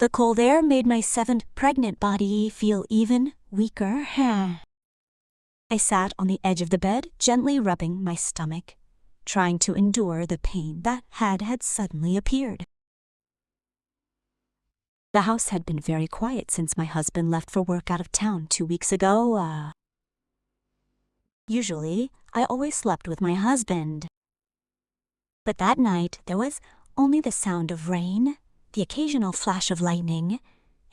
The cold air made my 7th pregnant body feel even weaker. I sat on the edge of the bed, gently rubbing my stomach, trying to endure the pain that had suddenly appeared. The house had been very quiet since my husband left for work out of town 2 weeks ago. Usually, I always slept with my husband. But that night, there was only the sound of rain, the occasional flash of lightning,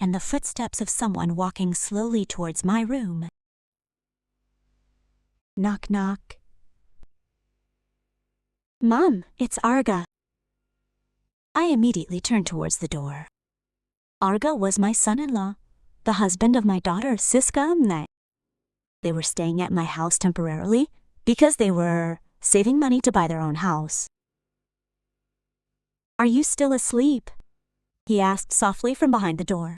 and the footsteps of someone walking slowly towards my room. Knock, knock. Mom, it's Arga. I immediately turned towards the door. Arga was my son-in-law, the husband of my daughter, Siska. They were staying at my house temporarily because they were saving money to buy their own house. Are you still asleep? He asked softly from behind the door.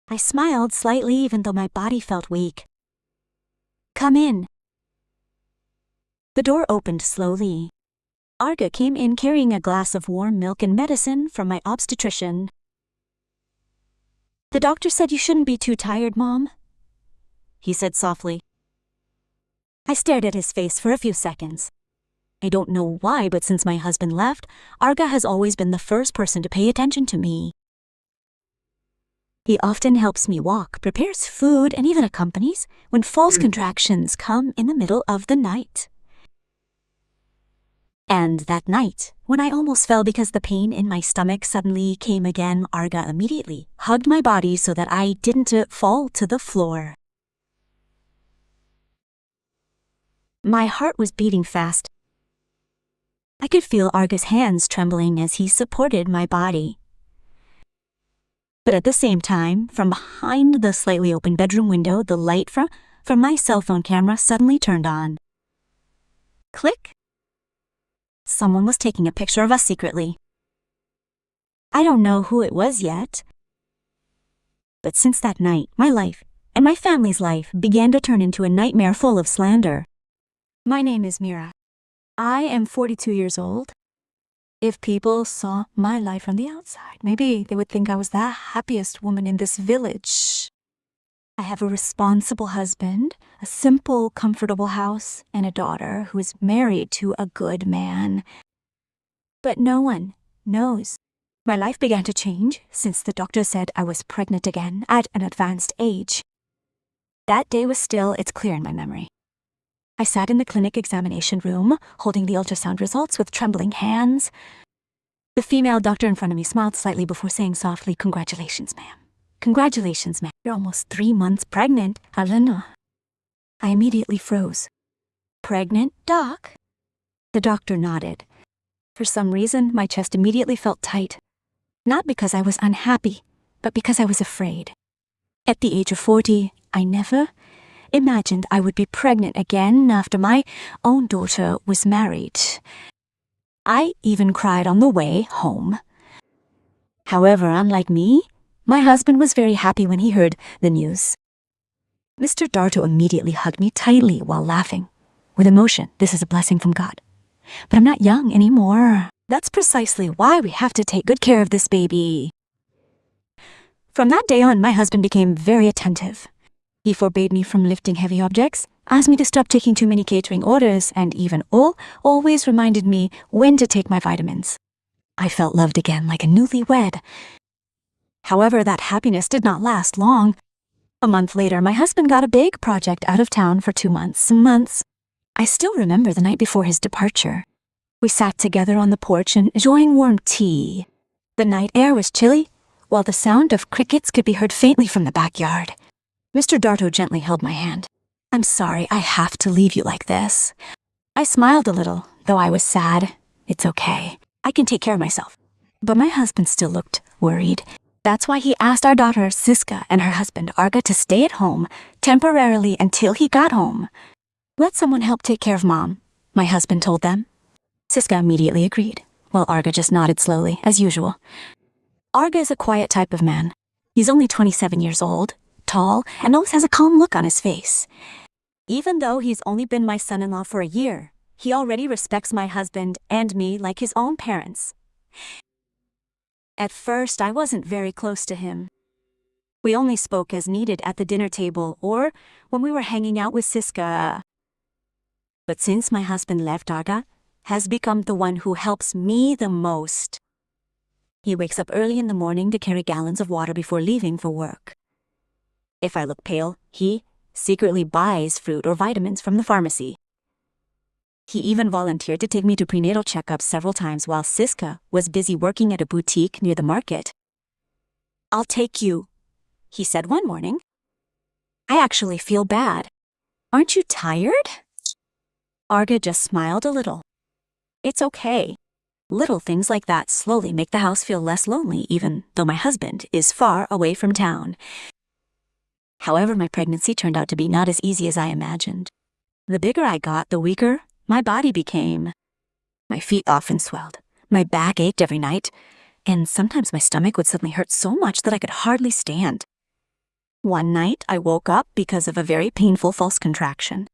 I smiled slightly even though my body felt weak. Come in. The door opened slowly. Arga came in carrying a glass of warm milk and medicine from my obstetrician. The doctor said you shouldn't be too tired, Mom, he said softly. I stared at his face for a few seconds. I don't know why, but since my husband left, Arga has always been the first person to pay attention to me. He often helps me walk, prepares food, and even accompanies when false contractions come in the middle of the night. And that night, when I almost fell because the pain in my stomach suddenly came again, Arga immediately hugged my body so that I didn't fall to the floor. My heart was beating fast. I could feel Arga's hands trembling as he supported my body. But at the same time, from behind the slightly open bedroom window, the light from my cell phone camera suddenly turned on. Click. Someone was taking a picture of us secretly. I don't know who it was yet. But since that night, my life and my family's life began to turn into a nightmare full of slander. My name is Mira. I am 42 years old. If people saw my life from the outside, maybe they would think I was the happiest woman in this village. I have a responsible husband, a simple, comfortable house, and a daughter who is married to a good man. But no one knows. My life began to change since the doctor said I was pregnant again at an advanced age. That day was still, it's clear in my memory. I sat in the clinic examination room, holding the ultrasound results with trembling hands. The female doctor in front of me smiled slightly before saying softly, "Congratulations, ma'am. Congratulations, ma'am. You're almost 3 months pregnant, Alana." I immediately froze. Pregnant, Doc? The doctor nodded. For some reason, my chest immediately felt tight. Not because I was unhappy, but because I was afraid. At the age of 40, I never imagined I would be pregnant again after my own daughter was married. I even cried on the way home. However, unlike me, my husband was very happy when he heard the news. Mr. Darto immediately hugged me tightly while laughing. With emotion, this is a blessing from God. But I'm not young anymore. That's precisely why we have to take good care of this baby. From that day on, my husband became very attentive. He forbade me from lifting heavy objects, asked me to stop taking too many catering orders, and even always reminded me when to take my vitamins. I felt loved again like a newlywed. However, that happiness did not last long. A month later, my husband got a big project out of town for 2 months. I still remember the night before his departure. We sat together on the porch and enjoying warm tea. The night air was chilly, while the sound of crickets could be heard faintly from the backyard. Mr. Darto gently held my hand. "I'm sorry I have to leave you like this." I smiled a little, though I was sad. "It's okay. I can take care of myself." But my husband still looked worried. That's why he asked our daughter, Siska, and her husband, Arga, to stay at home temporarily until he got home. "Let someone help take care of Mom," my husband told them. Siska immediately agreed, while Arga just nodded slowly, as usual. Arga is a quiet type of man. He's only 27 years old, tall, and always has a calm look on his face. Even though he's only been my son-in-law for a year, he already respects my husband and me like his own parents. At first, I wasn't very close to him. We only spoke as needed at the dinner table or when we were hanging out with Siska. But since my husband left, Arga has become the one who helps me the most. He wakes up early in the morning to carry gallons of water before leaving for work. If I look pale, he secretly buys fruit or vitamins from the pharmacy. He even volunteered to take me to prenatal checkups several times while Siska was busy working at a boutique near the market. "I'll take you," he said one morning. "I actually feel bad. Aren't you tired?" Arga just smiled a little. "It's okay. Little things like that slowly make the house feel less lonely even though my husband is far away from town." However, my pregnancy turned out to be not as easy as I imagined. The bigger I got, the weaker my body became. My feet often swelled, my back ached every night, and sometimes my stomach would suddenly hurt so much that I could hardly stand. One night, I woke up because of a very painful false contraction.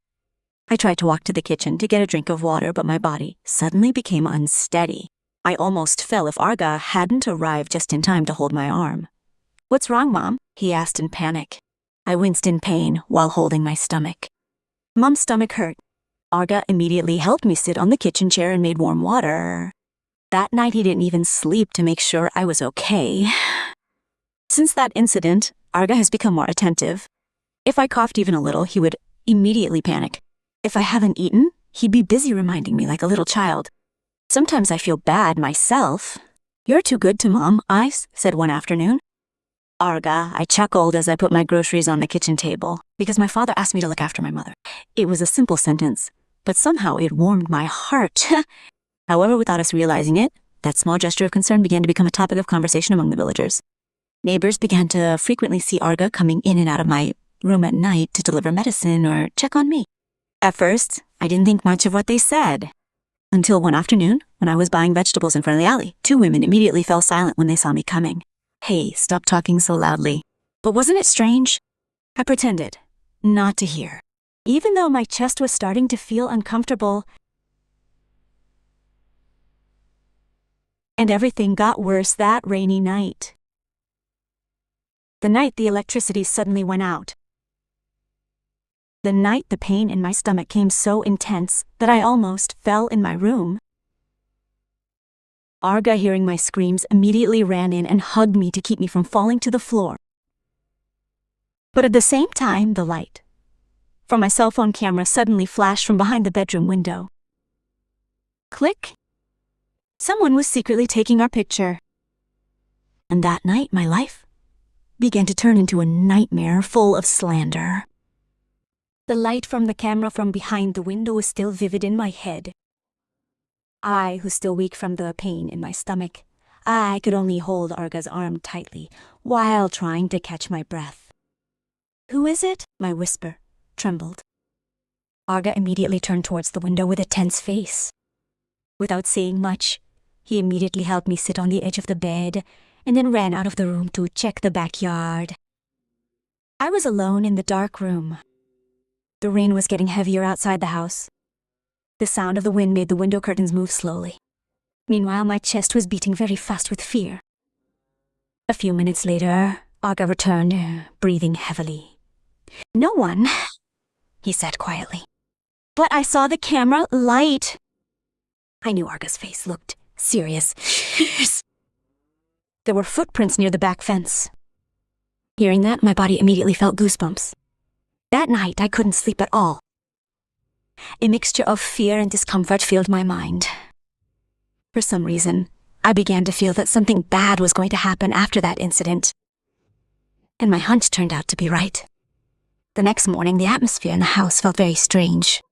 I tried to walk to the kitchen to get a drink of water, but my body suddenly became unsteady. I almost fell if Arga hadn't arrived just in time to hold my arm. "What's wrong, Mom?" he asked in panic. I winced in pain while holding my stomach. "Mom's stomach hurt." Arga immediately helped me sit on the kitchen chair and made warm water. That night he didn't even sleep to make sure I was okay. Since that incident, Arga has become more attentive. If I coughed even a little, he would immediately panic. If I haven't eaten, he'd be busy reminding me like a little child. Sometimes I feel bad myself. "You're too good to Mom," I said one afternoon. "Arga," I chuckled as I put my groceries on the kitchen table, because my father asked me to look after my mother. It was a simple sentence, but somehow it warmed my heart. However, without us realizing it, that small gesture of concern began to become a topic of conversation among the villagers. Neighbors began to frequently see Arga coming in and out of my room at night to deliver medicine or check on me. At first, I didn't think much of what they said. Until one afternoon, when I was buying vegetables in front of the alley, two women immediately fell silent when they saw me coming. "Hey, stop talking so loudly." But wasn't it strange? I pretended not to hear. Even though my chest was starting to feel uncomfortable, and everything got worse that rainy night. The night the electricity suddenly went out. The night the pain in my stomach came so intense that I almost fell in my room. Arga, hearing my screams, immediately ran in and hugged me to keep me from falling to the floor. But at the same time, the light from my cell phone camera suddenly flashed from behind the bedroom window. Click. Someone was secretly taking our picture. And that night, my life began to turn into a nightmare full of slander. The light from the camera from behind the window was still vivid in my head. I, who's still weak from the pain in my stomach, I could only hold Arga's arm tightly while trying to catch my breath. "Who is it?" my whisper trembled. Arga immediately turned towards the window with a tense face. Without saying much, he immediately helped me sit on the edge of the bed and then ran out of the room to check the backyard. I was alone in the dark room. The rain was getting heavier outside the house. The sound of the wind made the window curtains move slowly. Meanwhile, my chest was beating very fast with fear. A few minutes later, Arga returned, breathing heavily. "No one," he said quietly. "But I saw the camera light." I knew Arga's face looked serious. There were footprints near the back fence. Hearing that, my body immediately felt goosebumps. That night, I couldn't sleep at all. A mixture of fear and discomfort filled my mind. For some reason, I began to feel that something bad was going to happen after that incident. And my hunch turned out to be right. The next morning, the atmosphere in the house felt very strange.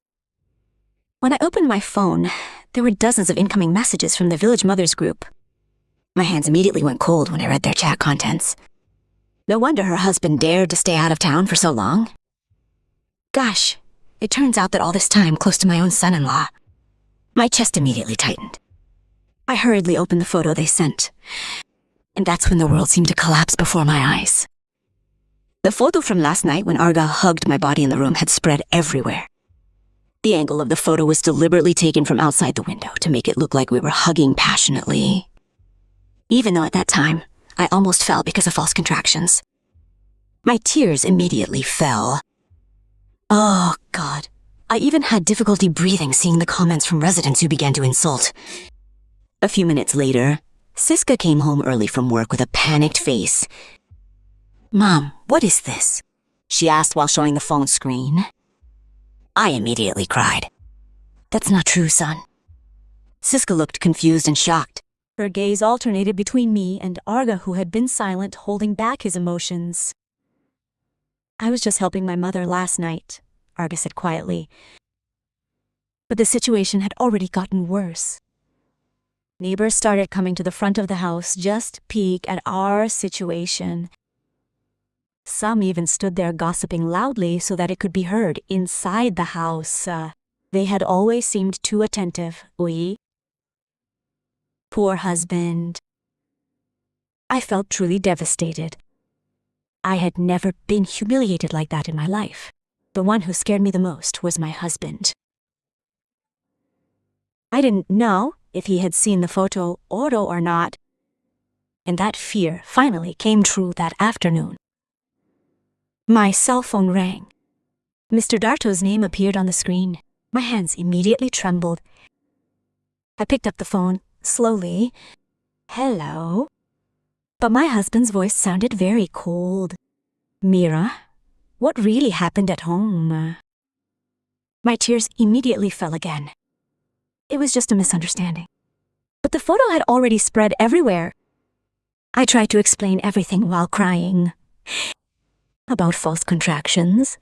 When I opened my phone, there were dozens of incoming messages from the village mothers group. My hands immediately went cold when I read their chat contents. No wonder her husband dared to stay out of town for so long. Gosh, it turns out that all this time close to my own son-in-law. My chest immediately tightened. I hurriedly opened the photo they sent, and that's when the world seemed to collapse before my eyes. The photo from last night when Arga hugged my body in the room had spread everywhere. The angle of the photo was deliberately taken from outside the window to make it look like we were hugging passionately. even though at that time, I almost fell because of false contractions. My tears immediately fell. Oh, God. I even had difficulty breathing seeing the comments from residents who began to insult. A few minutes later, Siska came home early from work with a panicked face. "Mom, what is this?" she asked while showing the phone screen. I immediately cried. "That's not true, son." Siska looked confused and shocked. Her gaze alternated between me and Arga, who had been silent, holding back his emotions. "I was just helping my mother last night," Arga said quietly. But the situation had already gotten worse. Neighbors started coming to the front of the house just to peek at our situation. Some even stood there gossiping loudly so that it could be heard inside the house. They had always seemed too attentive. Oui. Poor husband. I felt truly devastated. I had never been humiliated like that in my life. The one who scared me the most was my husband. I didn't know if he had seen the photo or not, and that fear finally came true that afternoon. My cell phone rang. Mr. Darto's name appeared on the screen. My hands immediately trembled. I picked up the phone slowly. "Hello?" But my husband's voice sounded very cold. "Mira, what really happened at home?" My tears immediately fell again. It was just a misunderstanding. But the photo had already spread everywhere. I tried to explain everything while crying. About false contractions,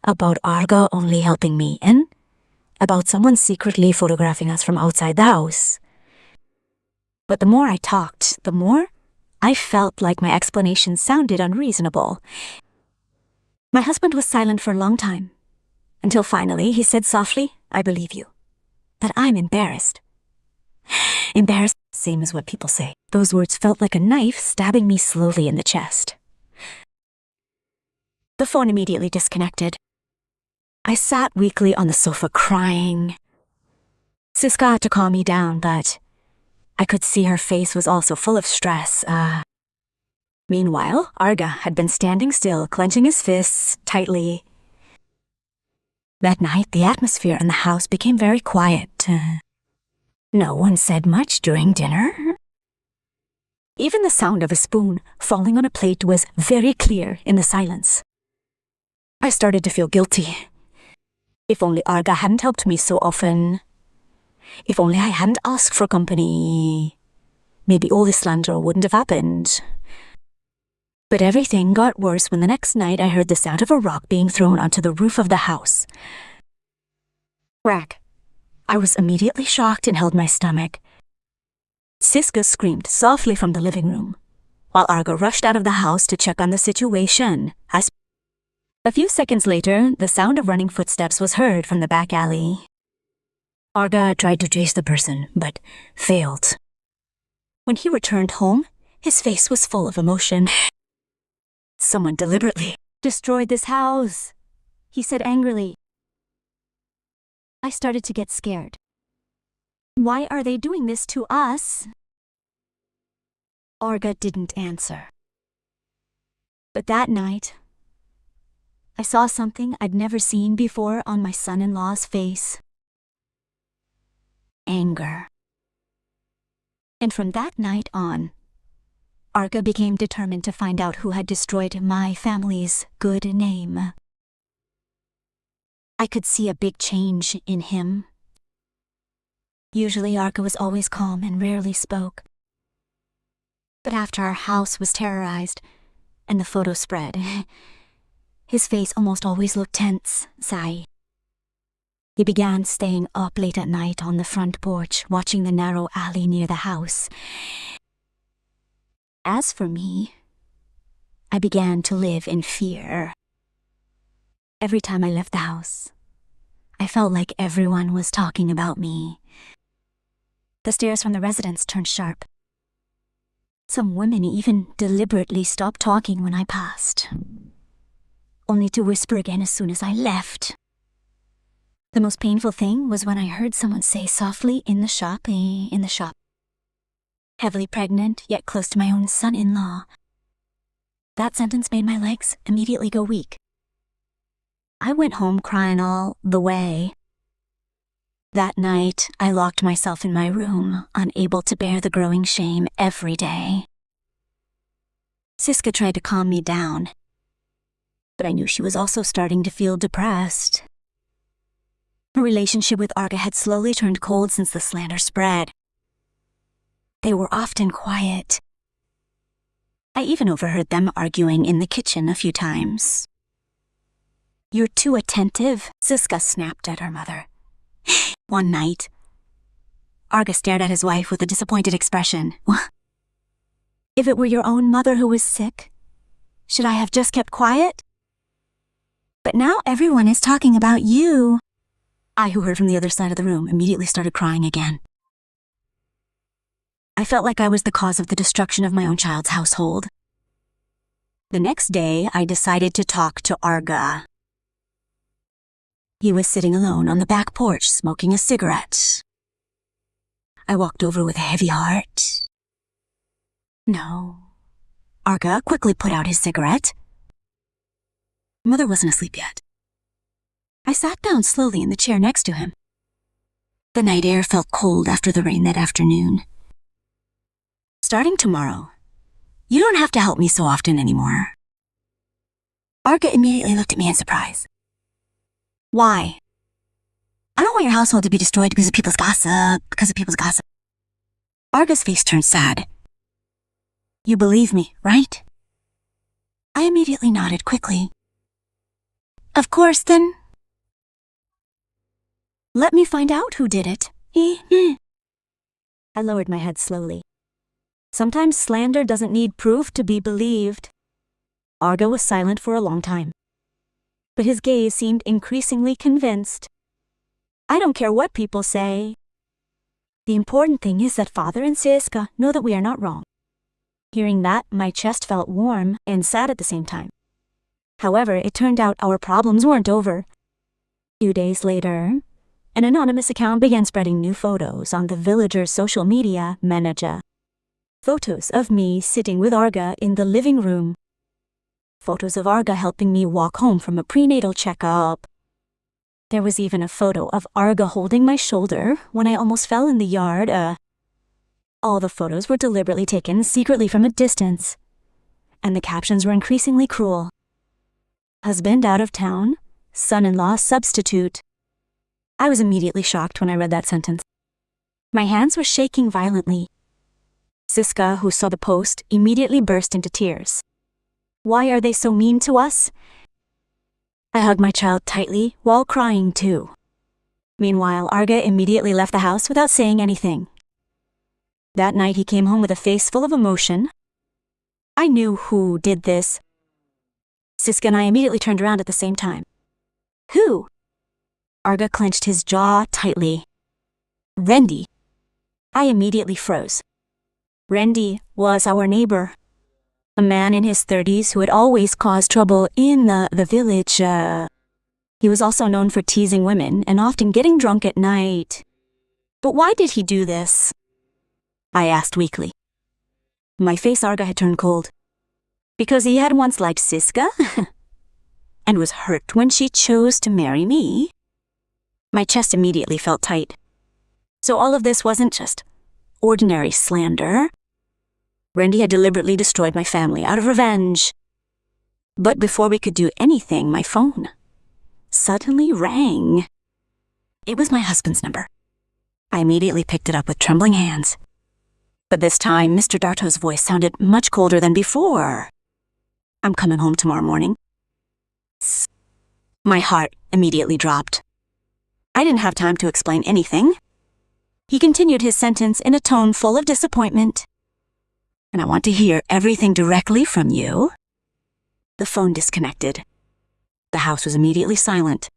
about Arga only helping me in, about someone secretly photographing us from outside the house. But the more I talked, the more I felt like my explanation sounded unreasonable. My husband was silent for a long time, until finally he said softly, "I believe you. That I'm embarrassed." Embarrassed, same as what people say. Those words felt like a knife stabbing me slowly in the chest. The phone immediately disconnected. I sat weakly on the sofa crying. Siska had to calm me down, but I could see her face was also full of stress. Meanwhile, Arga had been standing still, clenching his fists tightly. That night, the atmosphere in the house became very quiet. No one said much during dinner. Even the sound of a spoon falling on a plate was very clear in the silence. I started to feel guilty. If only Arga hadn't helped me so often. If only I hadn't asked for company. Maybe all this slander wouldn't have happened. But everything got worse when the next night I heard the sound of a rock being thrown onto the roof of the house. Crack. I was immediately shocked and held my stomach. Siska screamed softly from the living room, while Arga rushed out of the house to check on the situation. A few seconds later, the sound of running footsteps was heard from the back alley. Arga tried to chase the person, but failed. When he returned home, his face was full of emotion. "Someone deliberately destroyed this house," he said angrily. I started to get scared. Why are they doing this to us? Arga didn't answer. But that night, I saw something I'd never seen before on my son-in-law's face. Anger. And from that night on, Arga became determined to find out who had destroyed my family's good name. I could see a big change in him. Usually Arga was always calm and rarely spoke. But after our house was terrorized and the photo spread, his face almost always looked tense, sigh. He began staying up late at night on the front porch, watching the narrow alley near the house. As for me, I began to live in fear. Every time I left the house, I felt like everyone was talking about me. The stares from the residents turned sharp. Some women even deliberately stopped talking when I passed, only to whisper again as soon as I left. The most painful thing was when I heard someone say softly in the shop, heavily pregnant, yet close to my own son-in-law. That sentence made my legs immediately go weak. I went home crying all the way. That night, I locked myself in my room, unable to bear the growing shame every day. Siska tried to calm me down, but I knew she was also starting to feel depressed. Her relationship with Arga had slowly turned cold since the slander spread. They were often quiet. I even overheard them arguing in the kitchen a few times. "You're too attentive," Siska snapped at her mother. One night, Arga stared at his wife with a disappointed expression. "If it were your own mother who was sick, should I have just kept quiet? But now everyone is talking about you." I, who heard from the other side of the room, immediately started crying again. I felt like I was the cause of the destruction of my own child's household. The next day, I decided to talk to Arga. He was sitting alone on the back porch, smoking a cigarette. I walked over with a heavy heart. No. Arga quickly put out his cigarette. Mother wasn't asleep yet. I sat down slowly in the chair next to him. The night air felt cold after the rain that afternoon. "Starting tomorrow, you don't have to help me so often anymore." Arga immediately looked at me in surprise. "Why?" "I don't want your household to be destroyed because of people's gossip. Arga's face turned sad. "You believe me, right?" I immediately nodded quickly. "Of course, then. Let me find out who did it." I lowered my head slowly. Sometimes slander doesn't need proof to be believed. Arga was silent for a long time, but his gaze seemed increasingly convinced. "I don't care what people say. The important thing is that Father and Siska know that we are not wrong." Hearing that, my chest felt warm and sad at the same time. However, it turned out our problems weren't over. A few days later, an anonymous account began spreading new photos on the villager's social media manager. Photos of me sitting with Arga in the living room. Photos of Arga helping me walk home from a prenatal checkup. There was even a photo of Arga holding my shoulder when I almost fell in the yard. All the photos were deliberately taken secretly from a distance, and the captions were increasingly cruel. "Husband out of town, son-in-law substitute." I was immediately shocked when I read that sentence. My hands were shaking violently. Siska, who saw the post, immediately burst into tears. "Why are they so mean to us?" I hugged my child tightly while crying too. Meanwhile, Arga immediately left the house without saying anything. That night he came home with a face full of emotion. I knew who did this. Siska and I immediately turned around at the same time. "Who?" Arga clenched his jaw tightly. "Rendi." I immediately froze. Rendi was our neighbor, a man in his 30s who had always caused trouble in the village. He was also known for teasing women and often getting drunk at night. "But why did he do this?" I asked weakly. My face, Arga, had turned cold. "Because he had once liked Siska and was hurt when she chose to marry me." My chest immediately felt tight. So all of this wasn't just ordinary slander. Rendi had deliberately destroyed my family out of revenge. But before we could do anything, my phone suddenly rang. It was my husband's number. I immediately picked it up with trembling hands. But this time, Mr. Darto's voice sounded much colder than before. "I'm coming home tomorrow morning." My heart immediately dropped. I didn't have time to explain anything. He continued his sentence in a tone full of disappointment. "And I want to hear everything directly from you." The phone disconnected. The house was immediately silent.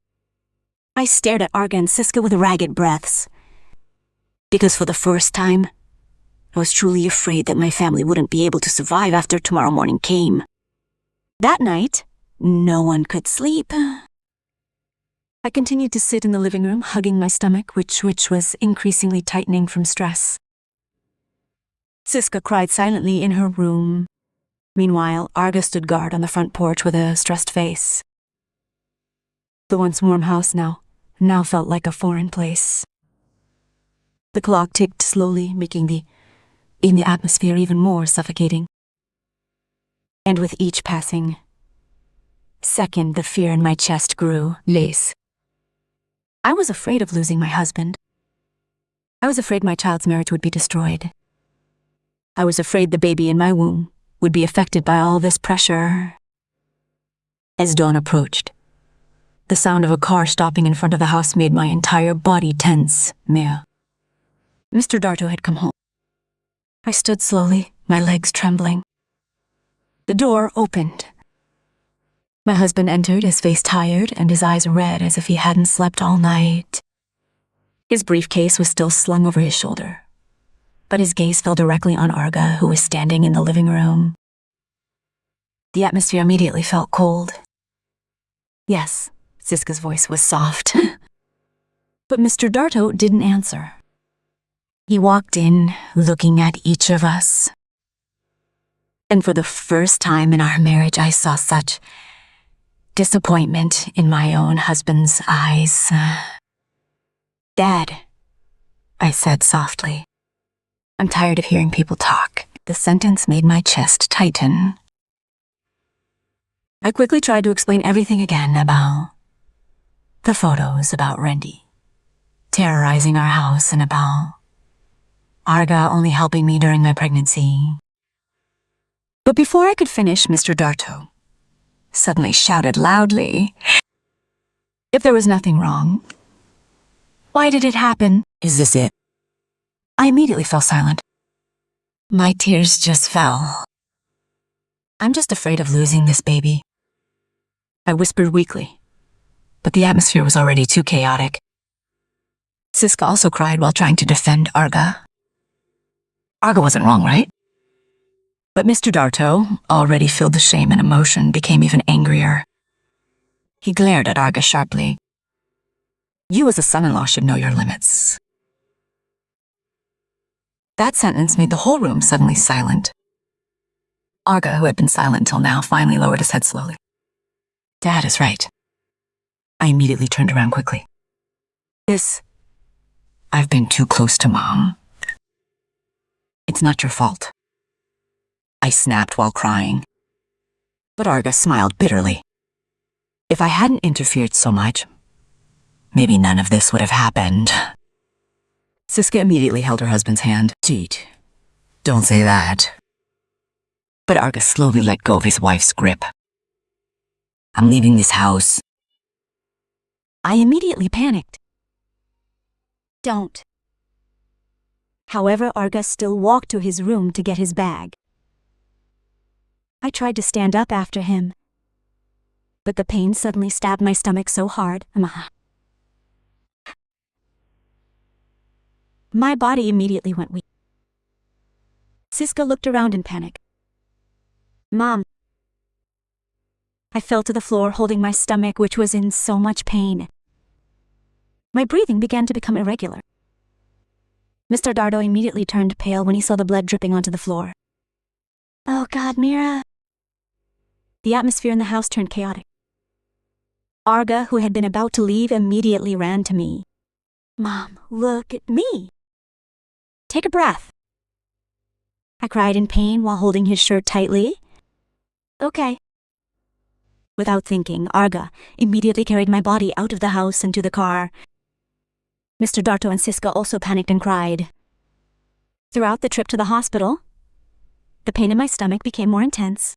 I stared at Arga and Siska with ragged breaths. Because for the first time, I was truly afraid that my family wouldn't be able to survive after tomorrow morning came. That night, no one could sleep. I continued to sit in the living room, hugging my stomach, which was increasingly tightening from stress. Siska cried silently in her room. Meanwhile, Arga stood guard on the front porch with a stressed face. The once warm house now felt like a foreign place. The clock ticked slowly, making the atmosphere even more suffocating. And with each passing second, the fear in my chest grew. Less. I was afraid of losing my husband. I was afraid my child's marriage would be destroyed. I was afraid the baby in my womb would be affected by all this pressure. As dawn approached, the sound of a car stopping in front of the house made my entire body tense. Mr. Darto had come home. I stood slowly, my legs trembling. The door opened. My husband entered, his face tired and his eyes red as if he hadn't slept all night. His briefcase was still slung over his shoulder, but his gaze fell directly on Arga, who was standing in the living room. The atmosphere immediately felt cold. Yes, Siska's voice was soft. But Mr. Darto didn't answer. He walked in, looking at each of us. And for the first time in our marriage, I saw such disappointment in my own husband's eyes. Dad, I said softly. I'm tired of hearing people talk. The sentence made my chest tighten. I quickly tried to explain everything again about the photos, about Randy terrorizing our house, and about Arga only helping me during my pregnancy. But before I could finish, Mr. Darto suddenly shouted loudly, "If there was nothing wrong, why did it happen? Is this it?" I immediately fell silent. My tears just fell. I'm just afraid of losing this baby, I whispered weakly, but the atmosphere was already too chaotic. Siska also cried while trying to defend Arga. Arga wasn't wrong, right? But Mr. Darto, already filled with shame and emotion, became even angrier. He glared at Arga sharply. You as a son-in-law should know your limits. That sentence made the whole room suddenly silent. Arga, who had been silent till now, finally lowered his head slowly. Dad is right. I immediately turned around quickly. I've been too close to Mom. It's not your fault. I snapped while crying. But Arga smiled bitterly. If I hadn't interfered so much, maybe none of this would have happened. Siska immediately held her husband's hand. Jeet, don't say that. But Arga slowly let go of his wife's grip. I'm leaving this house. I immediately panicked. Don't. However, Arga still walked to his room to get his bag. I tried to stand up after him, but the pain suddenly stabbed my stomach so hard. My body immediately went weak. Siska looked around in panic. Mom. I fell to the floor holding my stomach, which was in so much pain. My breathing began to become irregular. Mr. Darto immediately turned pale when he saw the blood dripping onto the floor. Oh God, Mira. The atmosphere in the house turned chaotic. Arga, who had been about to leave, immediately ran to me. Mom, look at me. Take a breath. I cried in pain while holding his shirt tightly. Okay. Without thinking, Arga immediately carried my body out of the house and to the car. Mr. Darto and Siska also panicked and cried. Throughout the trip to the hospital, the pain in my stomach became more intense.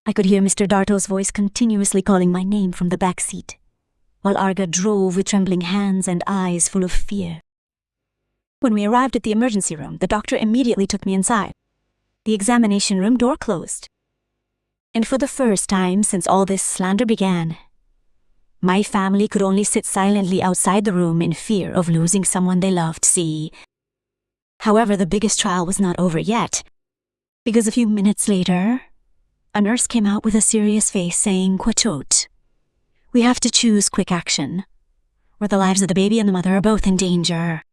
I could hear Mr. Darto's voice continuously calling my name from the back seat, while Arga drove with trembling hands and eyes full of fear. When we arrived at the emergency room, the doctor immediately took me inside. The examination room door closed. And for the first time since all this slander began, my family could only sit silently outside the room in fear of losing someone they loved. However, the biggest trial was not over yet, because a few minutes later, a nurse came out with a serious face saying, Cocok, we have to choose quick action, or the lives of the baby and the mother are both in danger.